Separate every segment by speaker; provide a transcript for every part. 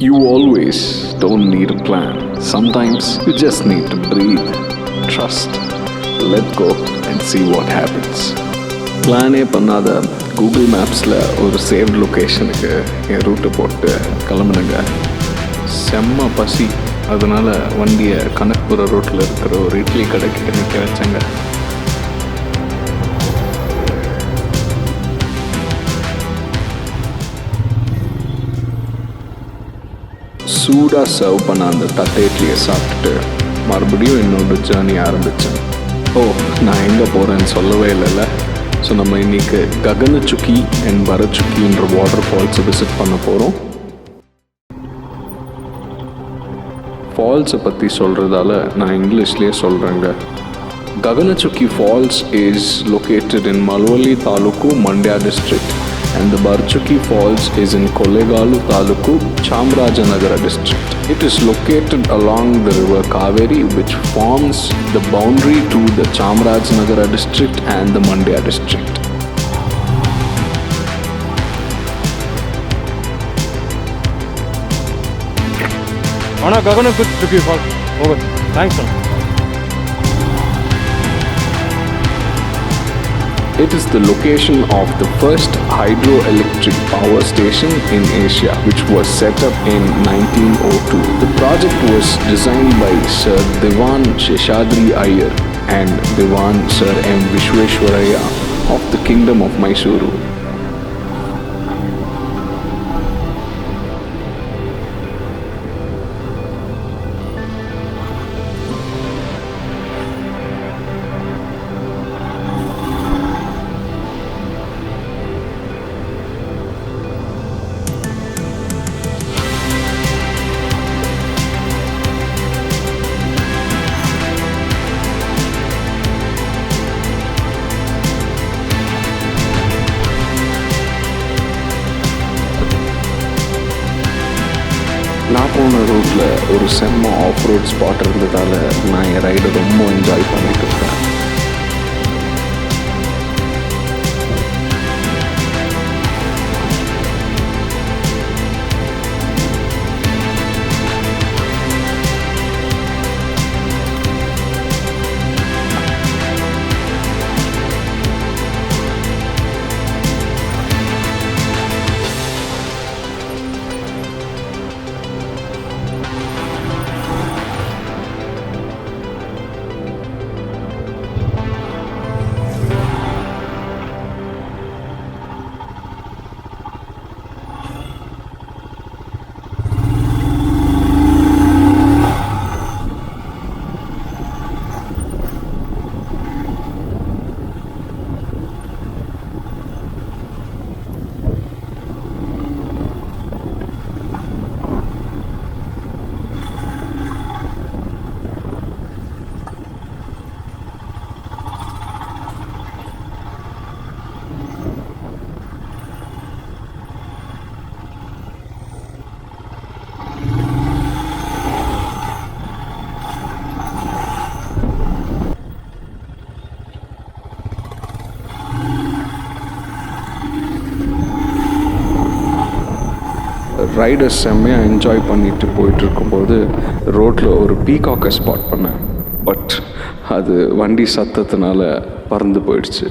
Speaker 1: You always don't need a plan. Sometimes you just need to breathe, trust, let go and see what happens. பிளானே பண்ணாத Google மேப்ஸில் ஒரு saved லொக்கேஷனுக்கு என் ரூட்டை போட்டு கிளம்புனுங்க. செம்ம பசி, அதனால் வண்டியை கனக்புர ரோட்டில் இருக்கிற ஒரு இட்லி கடைக்கிட்ட நிற்க வச்சேங்க. சூடாக சர்வ் பண்ண அந்த தட்டை இட்லியை சாப்பிட்டுட்டு மறுபடியும் என்னோட ஜேர்னி ஆரம்பித்தேன். நான் எங்கே போகிறேன்னு சொல்லவே இல்லைல்ல. ஸோ நம்ம இன்றைக்கி ககனச்சுக்கி அண்ட் பரச்சுக்கின்ற வாட்டர் ஃபால்ஸை விசிட் பண்ண போகிறோம். ஃபால்ஸை பற்றி சொல்கிறதால நான் இங்கிலீஷ்லேயே சொல்கிறேங்க. Gaganachukki Falls is located in Malavalli Taluku, Mandya district, and the Bharachukki Falls is in Kollegala Taluku, Chamarajanagara district. It is located along the river Kaveri, which forms the boundary to the Chamarajanagara district and the Mandya district.
Speaker 2: Anna, Gaganachukki Falls. Okay, thanks, sir.
Speaker 1: It is the location of the first hydroelectric power station in Asia, which was set up in 1902. The project was designed by Sir Diwan Sheshadri Iyer and Diwan Sir M. Visvesvaraya of the Kingdom of Mysuru. நான் போன ரூட்டில் ஒரு செம்ம of road spot இருந்ததால் நான் என் ரைடை ரொம்ப enjoy பண்ணிட்டு இருக்கேன். ரைடர்ஸ் செம்மையாக என்ஜாய் பண்ணிட்டு போயிட்டு இருக்கும்போது ரோட்டில் ஒரு பீகாக்கை ஸ்பாட் பண்ணேன். பட் அது வண்டி சத்தத்தினால பறந்து போயிடுச்சு.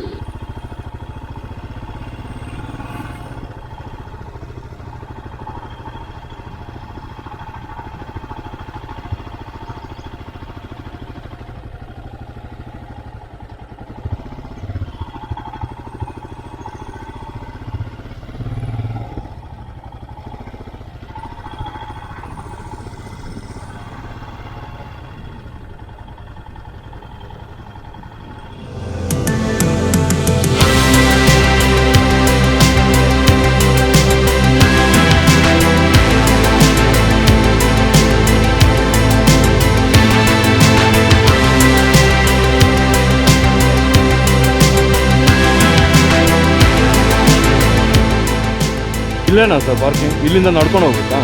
Speaker 2: ಇಲ್ಲೇನಾ ಸರ್ ಪಾರ್ಕಿಂಗ್? ಇಲ್ಲಿಂದ ನಡ್ಕೊಂಡು ಹೋಗ್ಬೇಕಾ?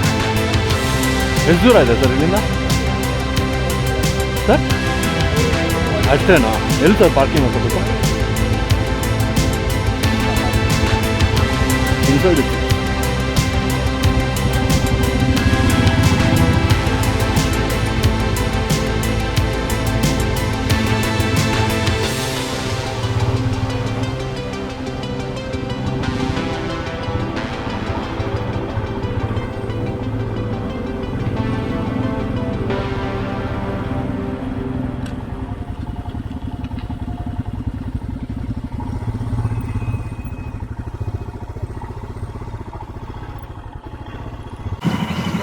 Speaker 2: ಎಷ್ಟು ದೂರ ಇದೆ ಸರ್ ಇಲ್ಲಿಂದ? ಸರ್ ಅಷ್ಟೇನಾ? ಎಲ್ಲಿ ಸರ್ ಪಾರ್ಕಿಂಗ್ ಹಾಕೋಬೇಕು? Inside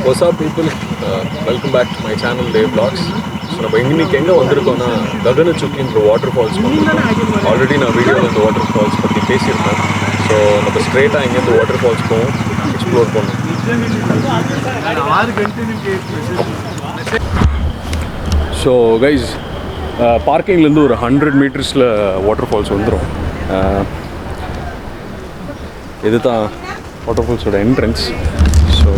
Speaker 1: What's up people? Welcome back to my channel Day Vlogs. So நம்ம இன்னைக்கு எங்கே வந்திருக்கோம்னா ககனச்சுக்கின்ற வாட்டர் ஃபால்ஸ் வந்திருக்கோம். ஆல்ரெடி நான் வீடியோவில் இந்த வாட்டர் ஃபால்ஸ் பற்றி பேசியிருக்கேன். ஸோ நம்ம ஸ்ட்ரெயிட்டாக இங்கேருந்து வாட்டர் ஃபால்ஸ் போவோம், எக்ஸ்ப்ளோர் பண்ணுவோம். ஸோ கைஸ், பார்க்கிங்லேருந்து ஒரு 100 மீட்டர்ஸில் வாட்டர் ஃபால்ஸ் வந்துடும். இது தான் வாட்டர் ஃபால்ஸோட என்ட்ரன்ஸ். ஸோ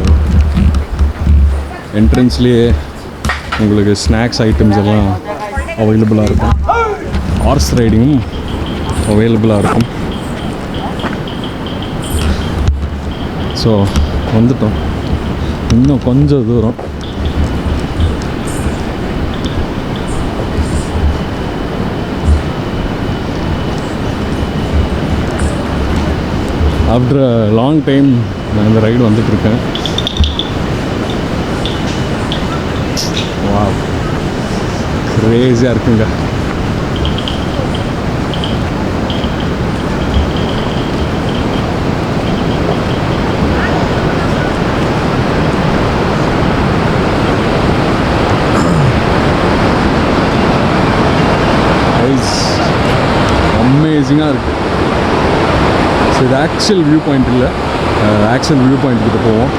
Speaker 1: என்ட்ரன்ஸ்லேயே உங்களுக்கு ஸ்நாக்ஸ் ஐட்டம்ஸ் எல்லாம் அவைலபிளாக இருக்கும். ஹார்ஸ் ரைடிங்கும் அவைலபிளாக இருக்கும். ஸோ வந்துட்டோம், இன்னும் கொஞ்சம் தூரம். ஆஃப்டர் லாங் டைம் நான் இந்த ரைடு வந்துட்டுருக்கேன். வாவ், கிரேஸியாக இருக்குங்க. அமேசிங்காக இருக்குது. ஸோ இது ஆக்சுவல் வியூ பாயிண்ட் இல்லை, ஆக்சுவல் வியூ பாயிண்ட் கிட்ட போவோம்.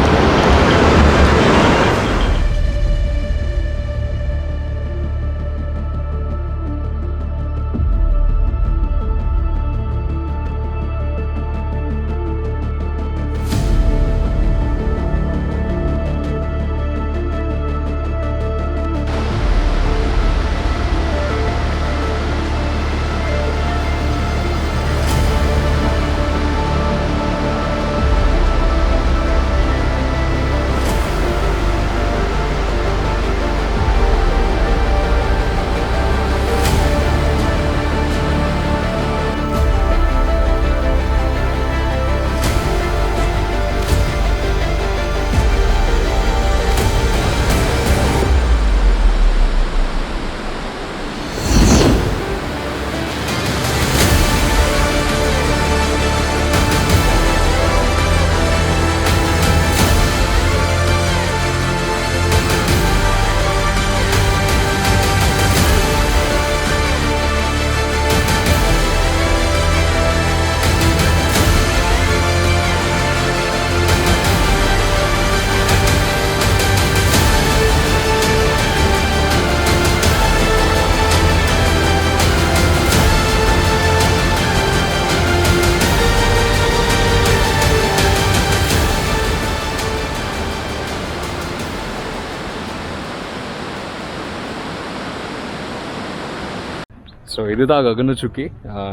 Speaker 1: ஸோ இதுதான் ககனச்சுக்கி.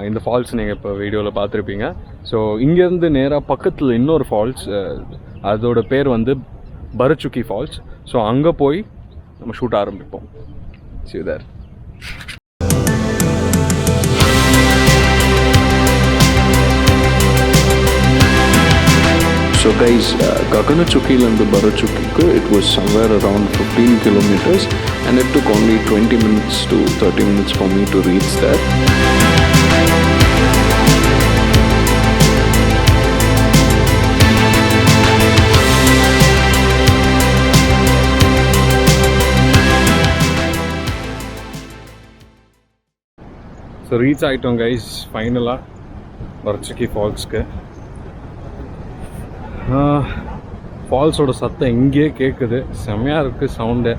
Speaker 1: இந்த ஃபால்ஸ் நீங்கள் இப்போ வீடியோவில் பார்த்துருப்பீங்க. ஸோ இங்கேருந்து நேராக பக்கத்தில் இன்னொரு ஃபால்ஸ், அதோட பேர் வந்து பரச்சுக்கி ஃபால்ஸ். ஸோ அங்கே போய் நம்ம ஷூட் ஆரம்பிப்போம். See you there. So guys, Gaganachukki and Bharachukki, it was somewhere around 15 kilometers and it took only 20 minutes to 30 minutes for me to reach there. So reach ஆயிட்டோம் guys, ஃபைனலாக Bharachukki ஃபால்ஸ்க்கு. ஃபால்ஸோட சத்தம் இங்கேயே கேட்குது, செம்மையாக இருக்குது sound.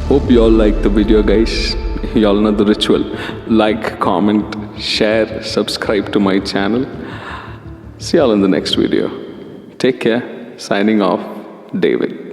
Speaker 1: Hope you all like the video, guys. You all know the ritual. Like, comment, share, subscribe to my channel. See you all in the next video. Take care. Signing off, David.